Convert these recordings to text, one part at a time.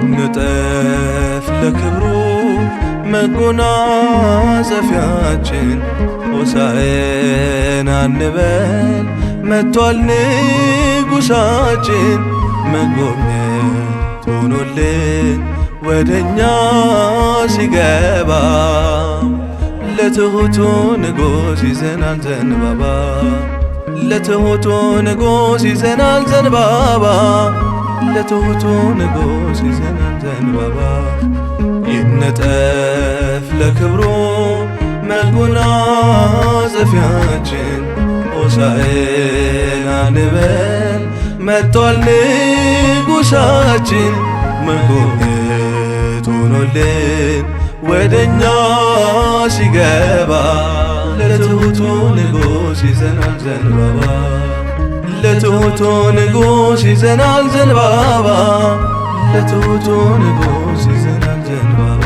ይንጠፍ ለክብሩ መጎናጸፊያችን ሆሳዕና እንበል መጥቷል ንጉሣችን መጎብኘት ሆኖልን ወደኛ ሲገባ ለትሑቱ ንጉሥ ይዘናል ዘንባባ ለትሑቱ ንጉሥ ይዘናል ዘንባባ ለትሑቱ ንጉሥ ይዘናል ዘንባባ ይነጠፍ ለክብሩ መጎናጸፊያችን ሆሳዕና እንበል መጥቷል ንጉሣችን መጎብኘት ሆኖልን ወደኛ ሲገባ ለትሑቱ ንጉሥ ይዘናል ዘንባባ ለትሑቱ ንጉሥ ይዘናል ዘንባባ ለትሑቱ ንጉሥ ይዘናል ዘንባባ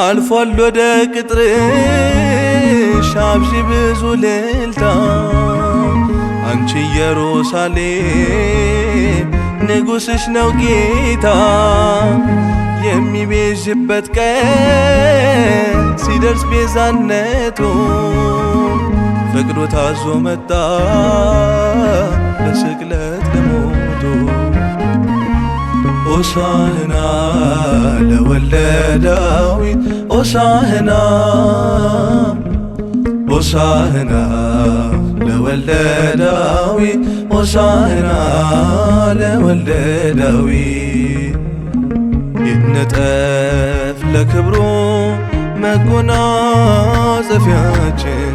አልፏል ወደ ቅጥርሽ አብዢ ብዙ እልልታ አንቺ ኢየሩሳሌም ንጉሥሽ ነው ጌታ የሚቤዥበት ቀን ሲደርስ ቤዛነቱ ፈቅዶ ታዞ መጣ ለስቅለት ለሞቱ ሆሳዕና ለወልደ ዳዊት ሆሳዕና ሆሳዕና ለወልደ ዳዊት ሆሳዕና ለወልደ ዳዊት ይነጠፍ ለክብሩ መጎናጸፊያችን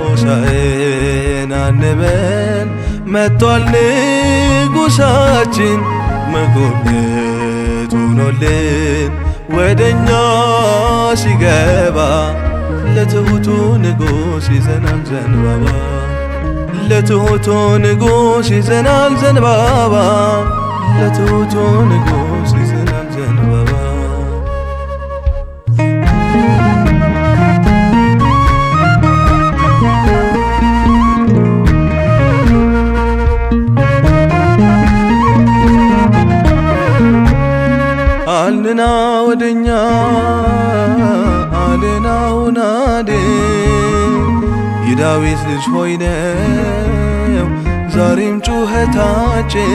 ሆሳዕና እንበል መጥቷል ንጉሣችን መጎብኘት ሆኖልን ወደኛ ሲገባ ለትሑቱ ንጉሥ ይዘናል ዘንባባ ለትሑቱ ንጉሥ ይዘናል ዘንባባ ለትሑቱ ንጉሥ ይዘናል ዘንባባ አልና ወደኛ አልና ውናድ የዳዊት ልጅ ሆይ ነው ዛሬም ጩኸታችን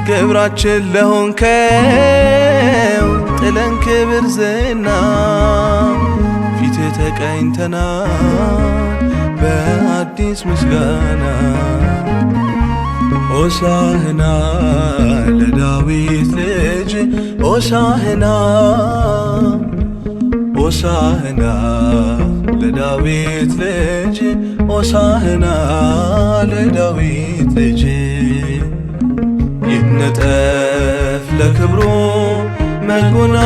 ክብራችን ለሆንከው ጥለን ክብር ዝና ፊት ተቀኝተናል በአዲስ ምስጋና ሆሳዕና ለዳዊት ልጅ ሆሳዕና ሆሳዕና ለዳዊት ልጅ ሆሳዕና ለዳዊት ልጅ ይነጠፍ ለክብሩ መጎናጸፊያችን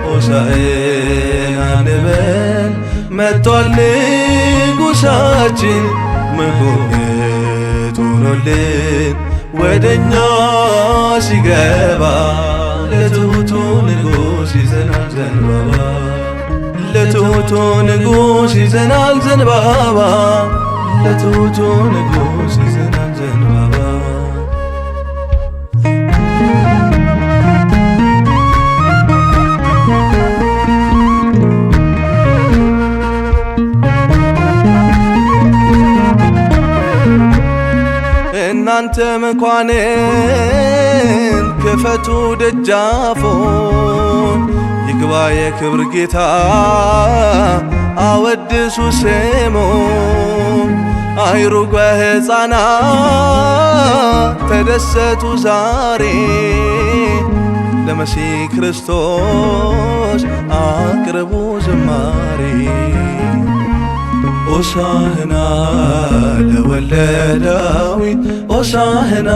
ሆሳዕና እንበል መጥቷል ንጉሣችን መጎብኘት ሆኖልን ወደኛ ሲገባ ለትሑቱ ንጉሥ ይዘናል ዘንባባ ለትሑቱ ንጉሥ ይዘናል ዘንባባ ለትሑቱ ንጉሥ ይዘናል ዘንባባ እናንተ መኳንን ክፈቱ ደጃፎን ይግባ ይግባ የክብር ጌታ አወድሱ ስሙን አይሩግ በሕፃናት ተደሰቱ ዛሬ ለመሲህ ክርስቶስ አቅርቡ ዝማሬ ሆሳዕና ለወልደ ዳዊት ሆሳዕና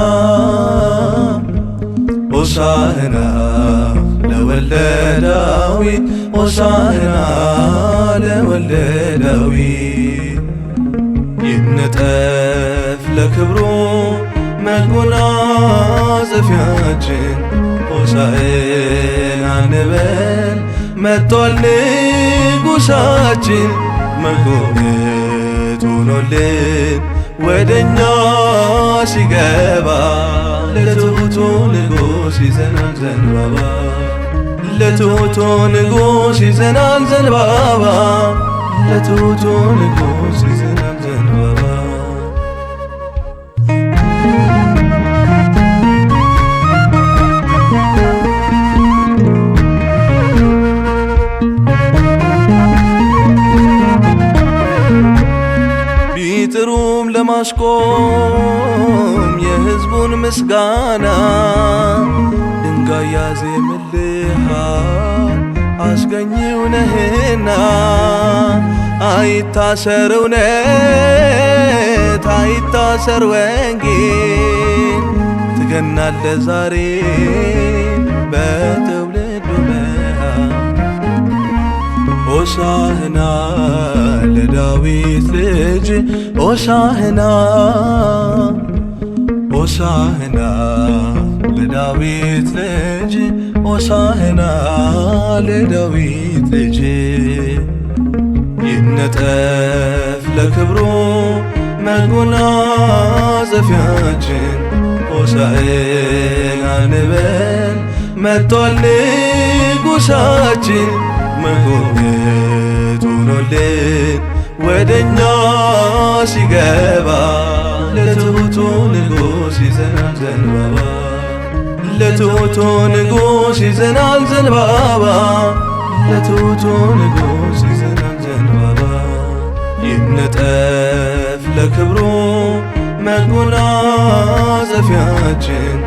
ሆሳዕና ለወልደ ዳዊት ሆሳዕና ለወልደ ዳዊት ይነጠፍ ለክብሩ መጎናጸፊያችን ሆሳዕና እንበል መጥቷል ንጉሣችን መጎብኘት ሆኖልን ወደኛ ሲገባ ለትሑቱ ንጉሥ ይዘናል ዘንባባ ለትሑቱ ንጉሥ ይዘናል ዘንባባ ለትሑቱ ንጉሥ ይዘናል ዘንባባ ቢጥሩም ለማስቆም የሕዝቡን ምስጋና ድንጋይ ያዜምልሃል አስገኚው ነህና አይታሰር እውነት አይታሰር ወንጌል ትገናለህ ዛሬ በትውልዱ መሃል ሆሳዕና ለዳዊት ልጅ ሆሳዕና ሆሳዕና ለዳዊት ልጅ ሆሳዕና ለዳዊት ልጅ ይነጠፍ ለክብሩ መጎናጸፊያችን ሆሳዕና እንበል መጥቷል ንጉሣችን መጎብኘት ሆኖልን ወደኛ ሲገባ ለትሑቱ ንጉሥ ይዘናል ዘንባባ ለትሑቱ ንጉሥ ይዘናል ዘንባባ ለትሑቱ ንጉሥ ይዘናል ዘንባባ ይነጠፍ ለክብሩ መጎናጸፊያችን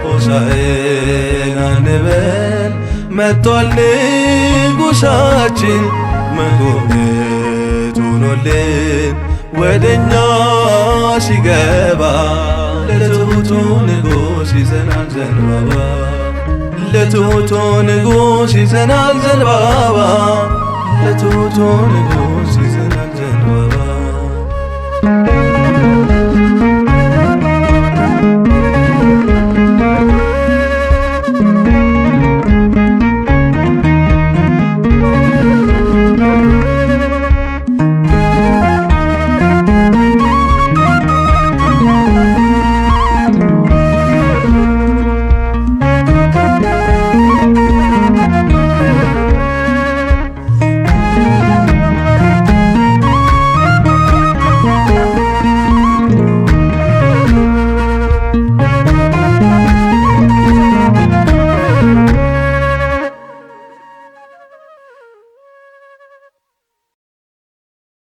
ሆሳዕና እንበል መጥቷል ንጉሣችን መጎብኘት ሆኖልን ወደኛ ሲገባ ለትሑቱ ንጉሥ ይዘናል ዘንባባ ለትሑቱ ንጉሥ ይዘናል ዘንባባ ለትሑቱ ንጉሥ